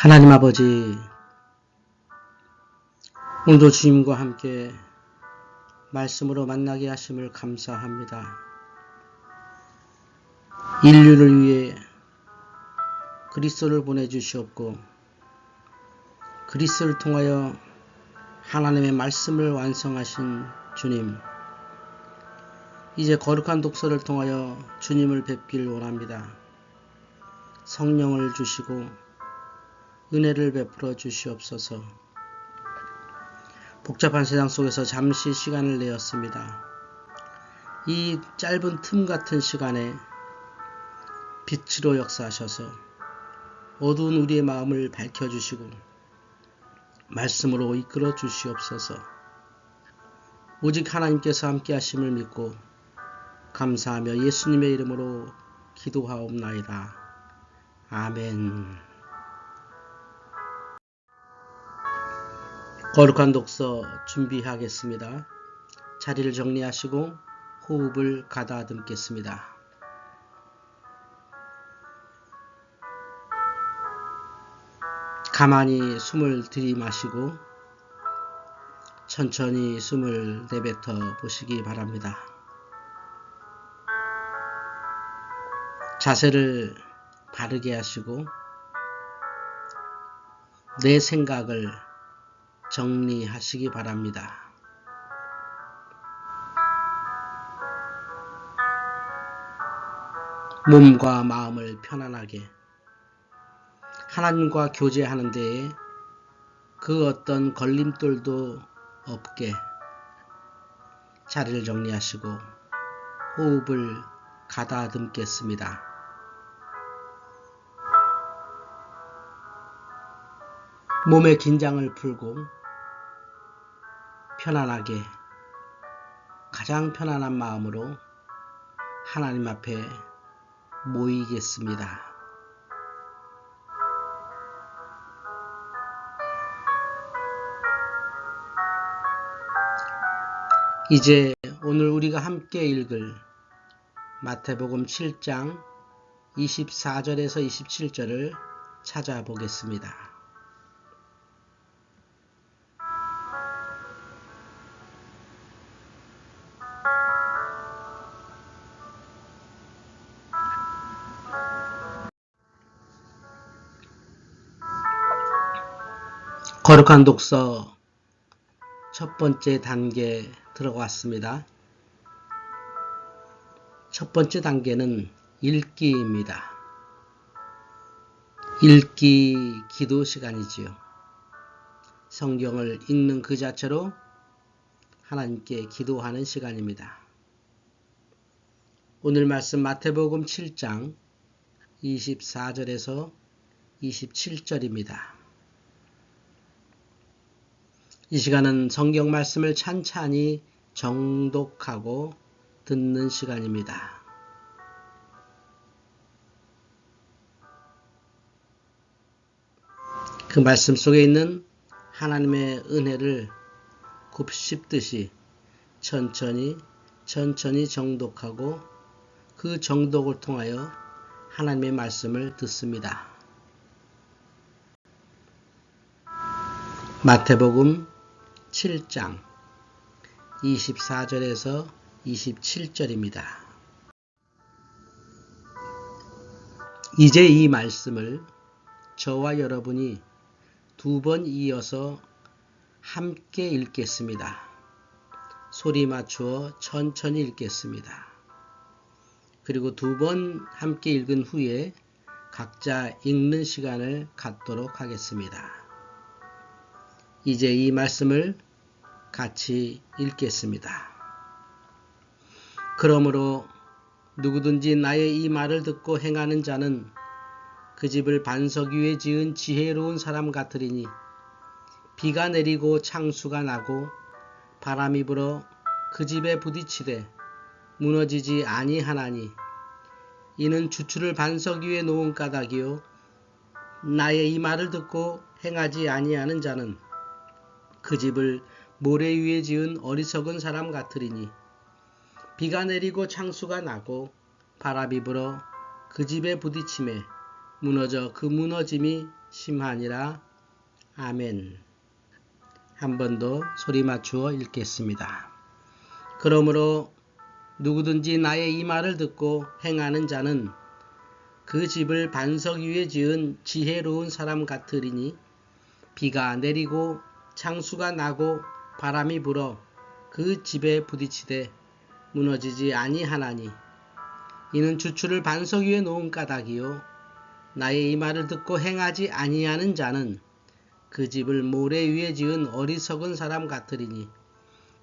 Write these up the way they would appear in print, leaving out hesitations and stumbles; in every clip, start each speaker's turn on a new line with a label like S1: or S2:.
S1: 하나님 아버지, 오늘도 주님과 함께 말씀으로 만나게 하심을 감사합니다. 인류를 위해 그리스도를 보내주시옵고 그리스도를 통하여 하나님의 말씀을 완성하신 주님, 이제 거룩한 독서를 통하여 주님을 뵙기를 원합니다. 성령을 주시고 은혜를 베풀어 주시옵소서. 복잡한 세상 속에서 잠시 시간을 내었습니다. 이 짧은 틈 같은 시간에 빛으로 역사하셔서 어두운 우리의 마음을 밝혀주시고 말씀으로 이끌어 주시옵소서. 오직 하나님께서 함께 하심을 믿고 감사하며 예수님의 이름으로 기도하옵나이다. 아멘. 거룩한 독서 준비하겠습니다. 자리를 정리하시고 호흡을 가다듬겠습니다. 가만히 숨을 들이마시고 천천히 숨을 내뱉어 보시기 바랍니다. 자세를 바르게 하시고 내 생각을 정리하시기 바랍니다. 몸과 마음을 편안하게 하나님과 교제하는 데에 그 어떤 걸림돌도 없게 자리를 정리하시고 호흡을 가다듬겠습니다. 몸의 긴장을 풀고 편안하게 가장 편안한 마음으로 하나님 앞에 모이겠습니다. 이제 오늘 우리가 함께 읽을 마태복음 7장 24절에서 27절을 찾아보겠습니다. 거룩한 독서 첫 번째 단계 들어갔습니다. 첫 번째 단계는 읽기입니다. 읽기 기도 시간이지요. 성경을 읽는 그 자체로 하나님께 기도하는 시간입니다. 오늘 말씀 마태복음 7장 24절에서 27절입니다. 이 시간은 성경 말씀을 찬찬히 정독하고 듣는 시간입니다. 그 말씀 속에 있는 하나님의 은혜를 곱씹듯이 천천히 정독하고 그 정독을 통하여 하나님의 말씀을 듣습니다. 마태복음 7장 24절에서 27절입니다. 이제 이 말씀을 저와 여러분이 두 번 이어서 함께 읽겠습니다. 소리 맞추어 천천히 읽겠습니다. 그리고 두 번 함께 읽은 후에 각자 읽는 시간을 갖도록 하겠습니다. 이제 이 말씀을 같이 읽겠습니다. 그러므로 누구든지 나의 이 말을 듣고 행하는 자는 그 집을 반석 위에 지은 지혜로운 사람 같으리니 비가 내리고 창수가 나고 바람이 불어 그 집에 부딪히되 무너지지 아니하나니 이는 주추를 반석 위에 놓은 까닭이요 나의 이 말을 듣고 행하지 아니하는 자는 그 집을 모래 위에 지은 어리석은 사람 같으리니 비가 내리고 창수가 나고 바람이 불어 그 집에 부딪힘에 무너져 그 무너짐이 심하니라. 아멘. 한 번 더 소리 맞추어 읽겠습니다. 그러므로 누구든지 나의 이 말을 듣고 행하는 자는 그 집을 반석 위에 지은 지혜로운 사람 같으리니 비가 내리고 창수가 나고 바람이 불어 그 집에 부딪히되 무너지지 아니하나니 이는 주추를 반석 위에 놓은 까닭이요 나의 이 말을 듣고 행하지 아니하는 자는 그 집을 모래 위에 지은 어리석은 사람 같으리니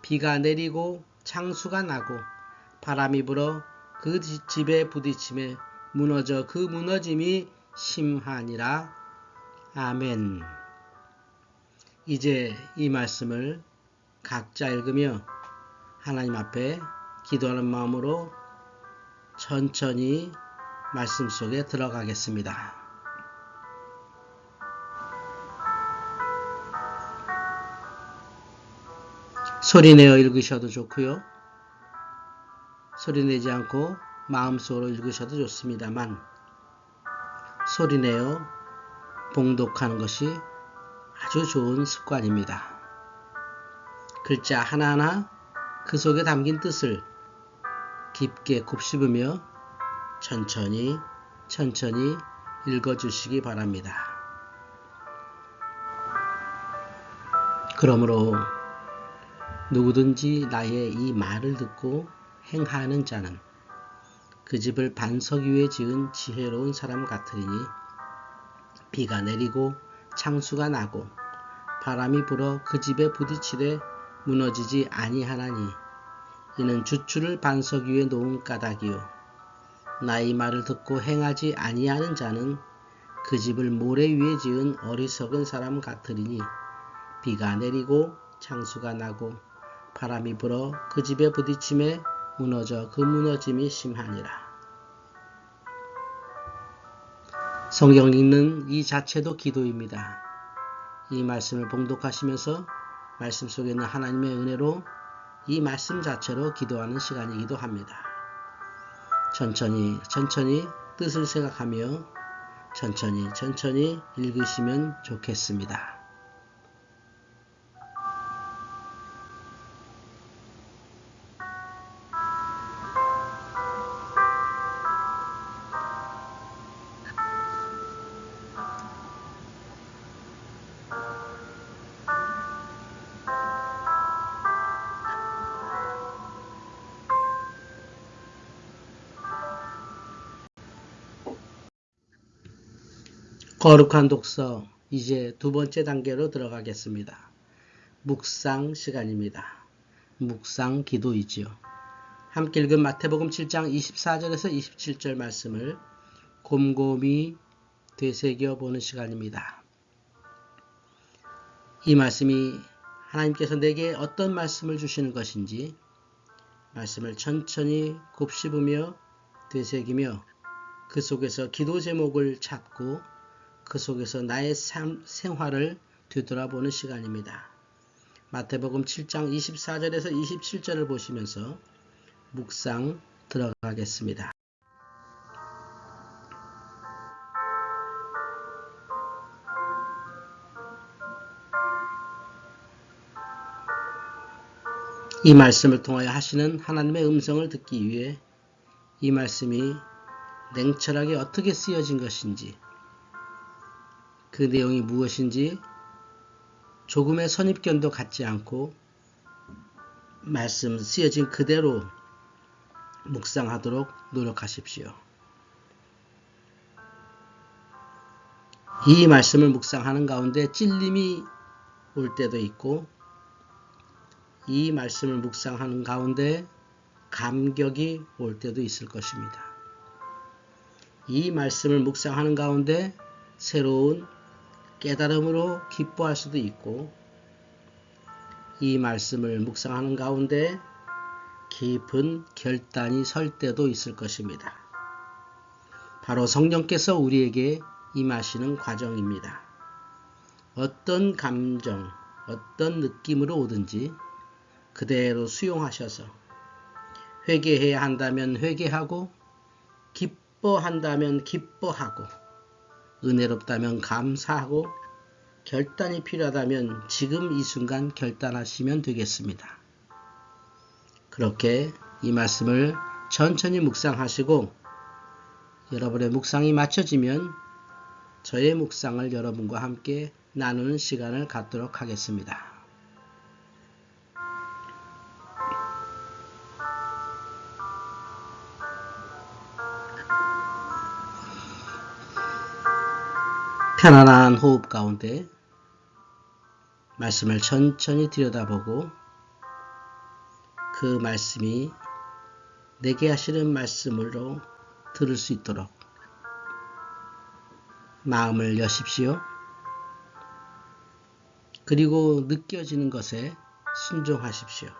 S1: 비가 내리고 창수가 나고 바람이 불어 그 집에 부딪힘에 무너져 그 무너짐이 심하니라. 아멘. 이제 이 말씀을 각자 읽으며 하나님 앞에 기도하는 마음으로 천천히 말씀 속에 들어가겠습니다. 소리내어 읽으셔도 좋고요. 소리내지 않고 마음속으로 읽으셔도 좋습니다만 소리내어 봉독하는 것이 아주 좋은 습관입니다. 글자 하나하나 그 속에 담긴 뜻을 깊게 곱씹으며 천천히 읽어주시기 바랍니다. 그러므로 누구든지 나의 이 말을 듣고 행하는 자는 그 집을 반석 위에 지은 지혜로운 사람 같으리니 비가 내리고 창수가 나고 바람이 불어 그 집에 부딪히되 무너지지 아니하나니 이는 주추를 반석 위에 놓은 까닭이요 나의 말을 듣고 행하지 아니하는 자는 그 집을 모래 위에 지은 어리석은 사람 같으리니 비가 내리고 창수가 나고 바람이 불어 그 집에 부딪힘에 무너져 그 무너짐이 심하니라. 성경 읽는 이 자체도 기도입니다. 이 말씀을 봉독하시면서 말씀 속에 있는 하나님의 은혜로 이 말씀 자체로 기도하는 시간이기도 합니다. 천천히 뜻을 생각하며 천천히 읽으시면 좋겠습니다. 거룩한 독서 이제 두 번째 단계로 들어가겠습니다. 묵상 시간입니다. 묵상 기도이지요. 함께 읽은 마태복음 7장 24절에서 27절 말씀을 곰곰이 되새겨 보는 시간입니다. 이 말씀이 하나님께서 내게 어떤 말씀을 주시는 것인지 말씀을 천천히 곱씹으며 되새기며 그 속에서 기도 제목을 찾고 그 속에서 나의 생활을 되돌아보는 시간입니다. 마태복음 7장 24절에서 27절을 보시면서 묵상 들어가겠습니다. 이 말씀을 통하여 하시는 하나님의 음성을 듣기 위해 이 말씀이 냉철하게 어떻게 쓰여진 것인지 그 내용이 무엇인지 조금의 선입견도 갖지 않고 말씀 쓰여진 그대로 묵상하도록 노력하십시오. 이 말씀을 묵상하는 가운데 찔림이 올 때도 있고 이 말씀을 묵상하는 가운데 감격이 올 때도 있을 것입니다. 이 말씀을 묵상하는 가운데 새로운 깨달음으로 기뻐할 수도 있고 이 말씀을 묵상하는 가운데 깊은 결단이 설 때도 있을 것입니다. 바로 성령께서 우리에게 임하시는 과정입니다. 어떤 감정, 어떤 느낌으로 오든지 그대로 수용하셔서 회개해야 한다면 회개하고 기뻐한다면 기뻐하고 은혜롭다면 감사하고 결단이 필요하다면 지금 이 순간 결단하시면 되겠습니다. 그렇게 이 말씀을 천천히 묵상하시고 여러분의 묵상이 맞춰지면 저의 묵상을 여러분과 함께 나누는 시간을 갖도록 하겠습니다. 편안한 호흡 가운데 말씀을 천천히 들여다보고 그 말씀이 내게 하시는 말씀으로 들을 수 있도록 마음을 여십시오. 그리고 느껴지는 것에 순종하십시오.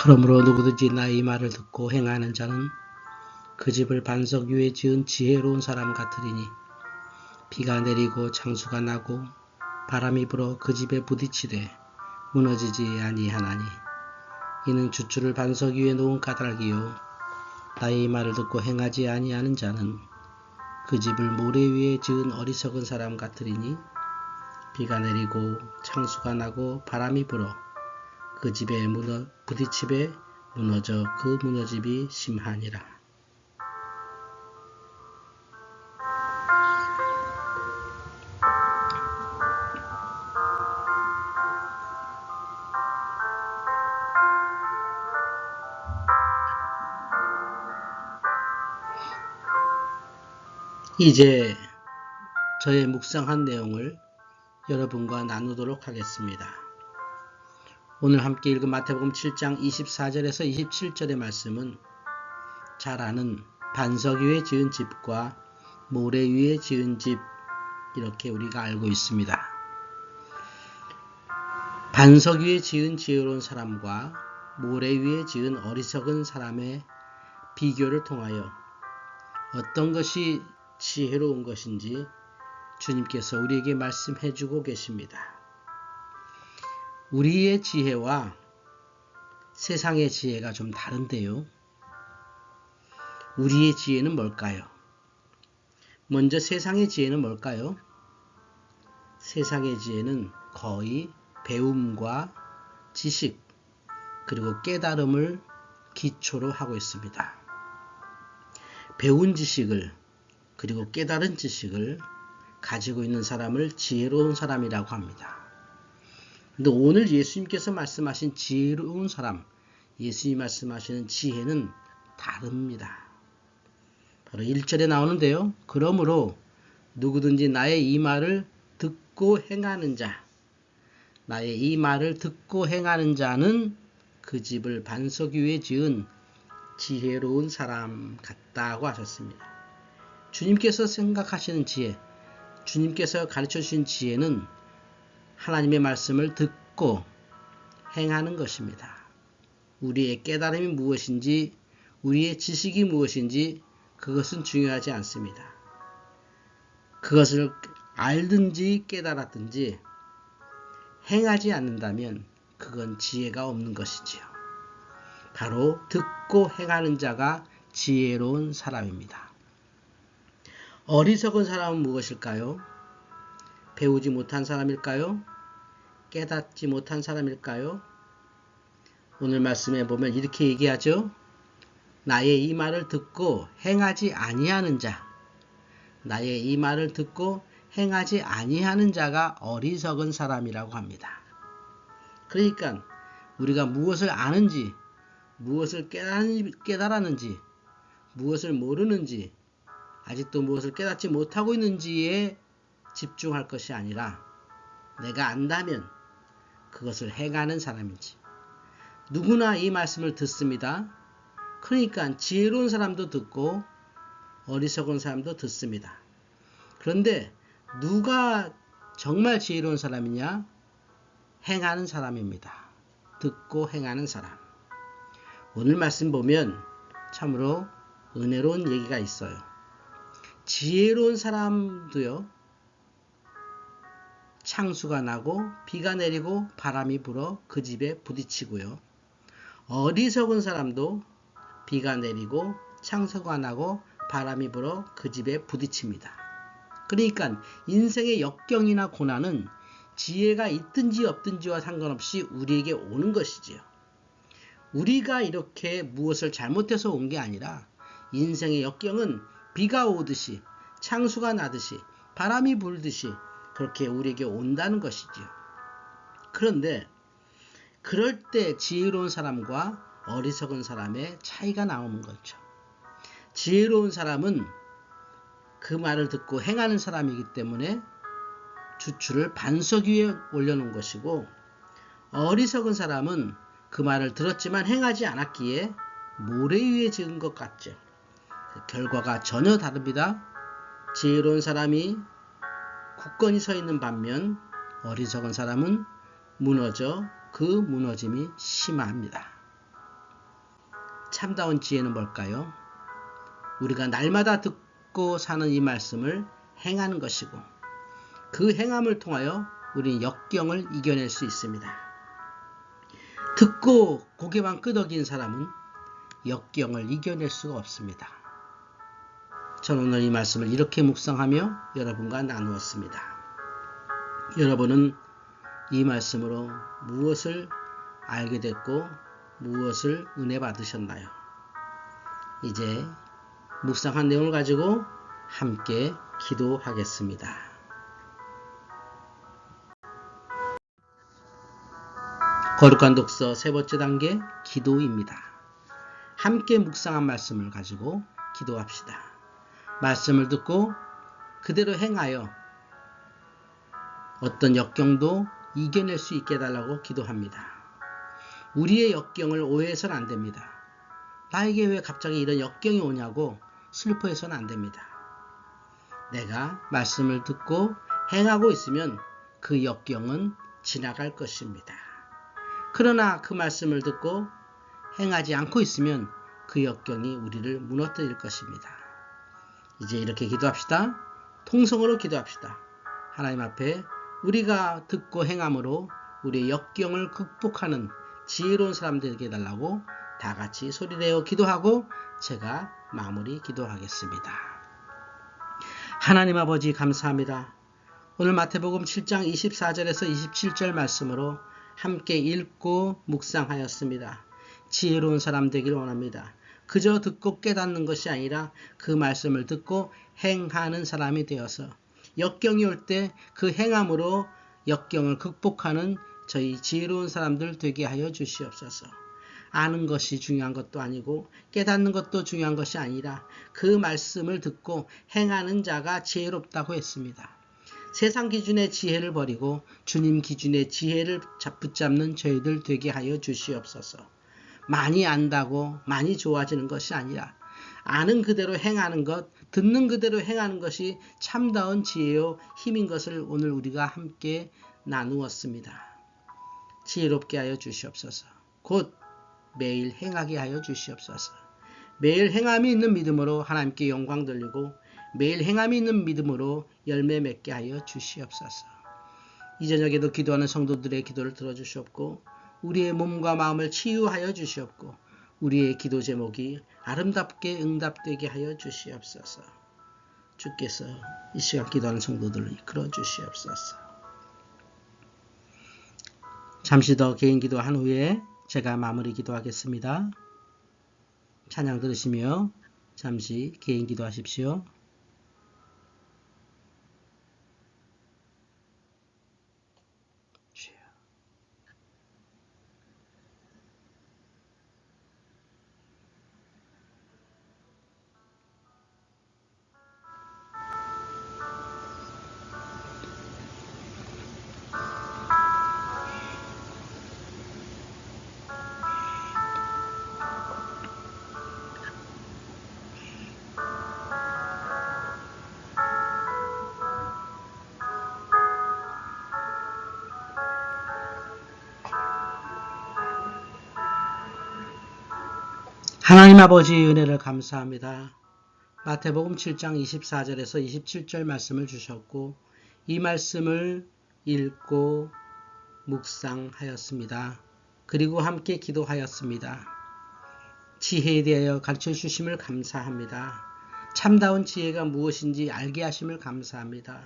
S1: 그러므로 누구든지 나의 말을 듣고 행하는 자는 그 집을 반석 위에 지은 지혜로운 사람 같으리니 비가 내리고 창수가 나고 바람이 불어 그 집에 부딪히되 무너지지 아니하나니 이는 주추를 반석 위에 놓은 까닭이요 나의 말을 듣고 행하지 아니하는 자는 그 집을 모래 위에 지은 어리석은 사람 같으리니 비가 내리고 창수가 나고 바람이 불어 그 집에 부딪히에 무너져 그 무너짐이 심하니라. 이제 저의 묵상한 내용을 여러분과 나누도록 하겠습니다. 오늘 함께 읽은 마태복음 7장 24절에서 27절의 말씀은 잘 아는 반석 위에 지은 집과 모래 위에 지은 집 이렇게 우리가 알고 있습니다. 반석 위에 지은 지혜로운 사람과 모래 위에 지은 어리석은 사람의 비교를 통하여 어떤 것이 지혜로운 것인지 주님께서 우리에게 말씀해 주고 계십니다. 우리의 지혜와 세상의 지혜가 좀 다른데요. 우리의 지혜는 뭘까요? 먼저 세상의 지혜는 뭘까요? 세상의 지혜는 거의 배움과 지식 그리고 깨달음을 기초로 하고 있습니다. 배운 지식을 그리고 깨달은 지식을 가지고 있는 사람을 지혜로운 사람이라고 합니다. 근데 오늘 예수님께서 말씀하신 지혜로운 사람, 예수님이 말씀하시는 지혜는 다릅니다. 바로 1절에 나오는데요. 그러므로 누구든지 나의 이 말을 듣고 행하는 자, 나의 이 말을 듣고 행하는 자는 그 집을 반석 위에 지은 지혜로운 사람 같다고 하셨습니다. 주님께서 생각하시는 지혜, 주님께서 가르쳐 주신 지혜는 하나님의 말씀을 듣고 행하는 것입니다. 우리의 깨달음이 무엇인지, 우리의 지식이 무엇인지 그것은 중요하지 않습니다. 그것을 알든지 깨달았든지 행하지 않는다면 그건 지혜가 없는 것이지요. 바로 듣고 행하는 자가 지혜로운 사람입니다. 어리석은 사람은 무엇일까요? 배우지 못한 사람일까요? 깨닫지 못한 사람일까요? 오늘 말씀에 보면 이렇게 얘기하죠. 나의 이 말을 듣고 행하지 아니하는 자, 나의 이 말을 듣고 행하지 아니하는 자가 어리석은 사람이라고 합니다. 그러니까 우리가 무엇을 아는지, 무엇을 깨달았는지, 무엇을 모르는지, 아직도 무엇을 깨닫지 못하고 있는지에 집중할 것이 아니라 내가 안다면 그것을 행하는 사람인지. 누구나 이 말씀을 듣습니다. 그러니까 지혜로운 사람도 듣고 어리석은 사람도 듣습니다. 그런데 누가 정말 지혜로운 사람이냐? 행하는 사람입니다. 듣고 행하는 사람. 오늘 말씀 보면 참으로 은혜로운 얘기가 있어요. 지혜로운 사람도요, 창수가 나고 비가 내리고 바람이 불어 그 집에 부딪히고요. 어리석은 사람도 비가 내리고 창수가 나고 바람이 불어 그 집에 부딪힙니다. 그러니까 인생의 역경이나 고난은 지혜가 있든지 없든지와 상관없이 우리에게 오는 것이지요. 우리가 이렇게 무엇을 잘못해서 온 게 아니라 인생의 역경은 비가 오듯이 창수가 나듯이 바람이 불듯이 그렇게 우리에게 온다는 것이지요. 그런데 그럴 때 지혜로운 사람과 어리석은 사람의 차이가 나오는 거죠. 지혜로운 사람은 그 말을 듣고 행하는 사람이기 때문에 주추를 반석 위에 올려놓은 것이고, 어리석은 사람은 그 말을 들었지만 행하지 않았기에 모래 위에 지은 것 같죠. 결과가 전혀 다릅니다. 지혜로운 사람이 굳건히 서 있는 반면 어리석은 사람은 무너져 그 무너짐이 심합니다. 참다운 지혜는 뭘까요? 우리가 날마다 듣고 사는 이 말씀을 행하는 것이고, 그 행함을 통하여 우리는 역경을 이겨낼 수 있습니다. 듣고 고개만 끄덕인 사람은 역경을 이겨낼 수가 없습니다. 저는 오늘 이 말씀을 이렇게 묵상하며 여러분과 나누었습니다. 여러분은 이 말씀으로 무엇을 알게 됐고 무엇을 은혜 받으셨나요? 이제 묵상한 내용을 가지고 함께 기도하겠습니다. 거룩한 독서 세 번째 단계 기도입니다. 함께 묵상한 말씀을 가지고 기도합시다. 말씀을 듣고 그대로 행하여 어떤 역경도 이겨낼 수 있게 해달라고 기도합니다. 우리의 역경을 오해해서는 안 됩니다. 나에게 왜 갑자기 이런 역경이 오냐고 슬퍼해서는 안 됩니다. 내가 말씀을 듣고 행하고 있으면 그 역경은 지나갈 것입니다. 그러나 그 말씀을 듣고 행하지 않고 있으면 그 역경이 우리를 무너뜨릴 것입니다. 이제 이렇게 기도합시다. 통성으로 기도합시다. 하나님 앞에 우리가 듣고 행함으로 우리의 역경을 극복하는 지혜로운 사람들에게 해달라고 다 같이 소리내어 기도하고 제가 마무리 기도하겠습니다. 하나님 아버지 감사합니다. 오늘 마태복음 7장 24절에서 27절 말씀으로 함께 읽고 묵상하였습니다. 지혜로운 사람 되길 원합니다. 그저 듣고 깨닫는 것이 아니라 그 말씀을 듣고 행하는 사람이 되어서 역경이 올 때 그 행함으로 역경을 극복하는 저희 지혜로운 사람들 되게 하여 주시옵소서. 아는 것이 중요한 것도 아니고 깨닫는 것도 중요한 것이 아니라 그 말씀을 듣고 행하는 자가 지혜롭다고 했습니다. 세상 기준의 지혜를 버리고 주님 기준의 지혜를 붙잡는 저희들 되게 하여 주시옵소서. 많이 안다고 많이 좋아지는 것이 아니라 아는 그대로 행하는 것, 듣는 그대로 행하는 것이 참다운 지혜요 힘인 것을 오늘 우리가 함께 나누었습니다. 지혜롭게 하여 주시옵소서. 곧 매일 행하게 하여 주시옵소서. 매일 행함이 있는 믿음으로 하나님께 영광 돌리고 매일 행함이 있는 믿음으로 열매 맺게 하여 주시옵소서. 이 저녁에도 기도하는 성도들의 기도를 들어주시옵고 우리의 몸과 마음을 치유하여 주시옵고 우리의 기도 제목이 아름답게 응답되게 하여 주시옵소서. 주께서 이 시간 기도하는 성도들을 이끌어 주시옵소서. 잠시 더 개인 기도한 후에 제가 마무리 기도하겠습니다. 찬양 들으시며 잠시 개인 기도하십시오. 하나님 아버지의 은혜를 감사합니다. 마태복음 7장 24절에서 27절 말씀을 주셨고 이 말씀을 읽고 묵상하였습니다. 그리고 함께 기도하였습니다. 지혜에 대하여 가르쳐 주심을 감사합니다. 참다운 지혜가 무엇인지 알게 하심을 감사합니다.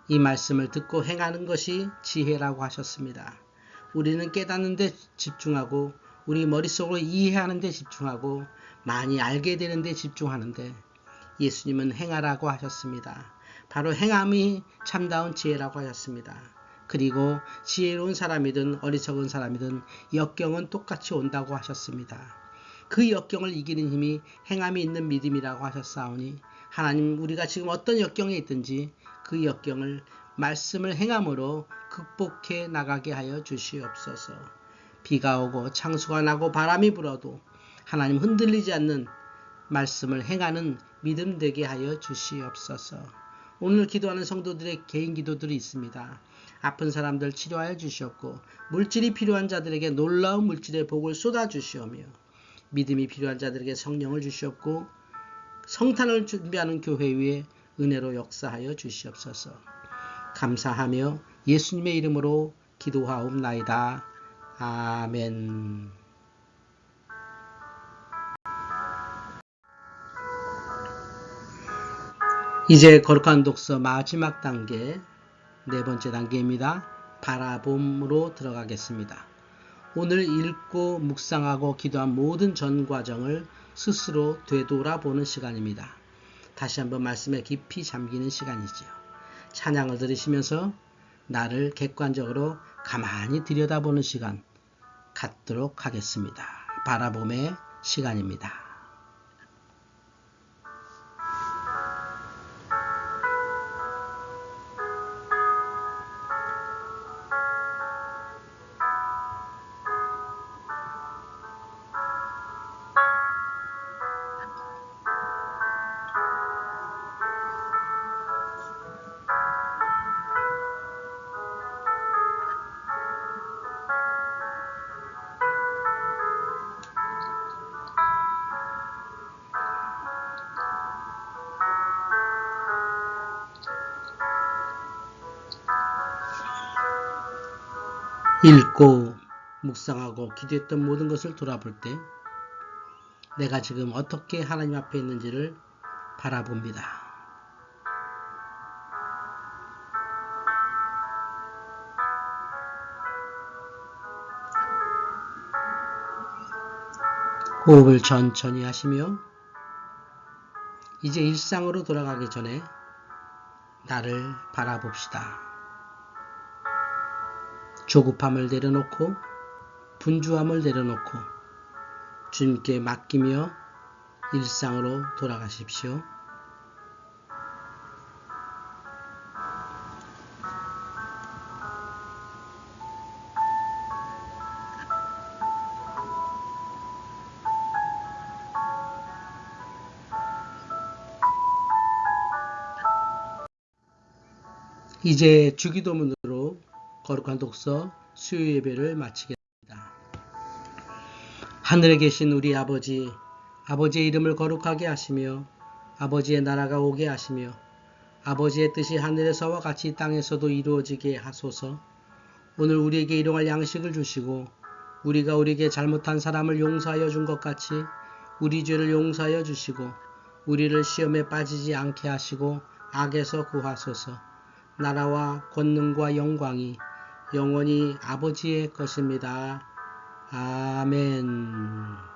S1: 이 말씀을 듣고 행하는 것이 지혜라고 하셨습니다. 우리는 깨닫는 데 집중하고 우리 머릿속으로 이해하는 데 집중하고 많이 알게 되는 데 집중하는데 예수님은 행하라고 하셨습니다. 바로 행함이 참다운 지혜라고 하셨습니다. 그리고 지혜로운 사람이든 어리석은 사람이든 역경은 똑같이 온다고 하셨습니다. 그 역경을 이기는 힘이 행함이 있는 믿음이라고 하셨사오니 하나님 우리가 지금 어떤 역경에 있든지 그 역경을 말씀을 행함으로 극복해 나가게 하여 주시옵소서. 비가 오고 창수가 나고 바람이 불어도 하나님 흔들리지 않는 말씀을 행하는 믿음 되게 하여 주시옵소서. 오늘 기도하는 성도들의 개인 기도들이 있습니다. 아픈 사람들 치료하여 주시옵고 물질이 필요한 자들에게 놀라운 물질의 복을 쏟아 주시오며 믿음이 필요한 자들에게 성령을 주시옵고 성탄을 준비하는 교회 위에 은혜로 역사하여 주시옵소서. 감사하며 예수님의 이름으로 기도하옵나이다. 아멘. 이제 거룩한 독서 마지막 단계, 네 번째 단계입니다. 바라봄으로 들어가겠습니다. 오늘 읽고 묵상하고 기도한 모든 전 과정을 스스로 되돌아보는 시간입니다. 다시 한번 말씀에 깊이 잠기는 시간이지요. 찬양을 들으시면서 나를 객관적으로 가만히 들여다보는 시간 갖도록 하겠습니다. 바라봄의 시간입니다. 읽고 묵상하고 기도했던 모든 것을 돌아볼 때 내가 지금 어떻게 하나님 앞에 있는지를 바라봅니다. 호흡을 천천히 하시며 이제 일상으로 돌아가기 전에 나를 바라봅시다. 조급함을 내려놓고 분주함을 내려놓고 주님께 맡기며 일상으로 돌아가십시오. 이제 주기도문으로 거룩한 독서 수요 예배를 마치겠습니다. 하늘에 계신 우리 아버지, 아버지의 이름을 거룩하게 하시며 아버지의 나라가 오게 하시며 아버지의 뜻이 하늘에서와 같이 땅에서도 이루어지게 하소서. 오늘 우리에게 일용할 양식을 주시고 우리가 우리에게 잘못한 사람을 용서하여 준 것 같이 우리 죄를 용서하여 주시고 우리를 시험에 빠지지 않게 하시고 악에서 구하소서. 나라와 권능과 영광이 영원히 아버지의 것입니다. 아멘.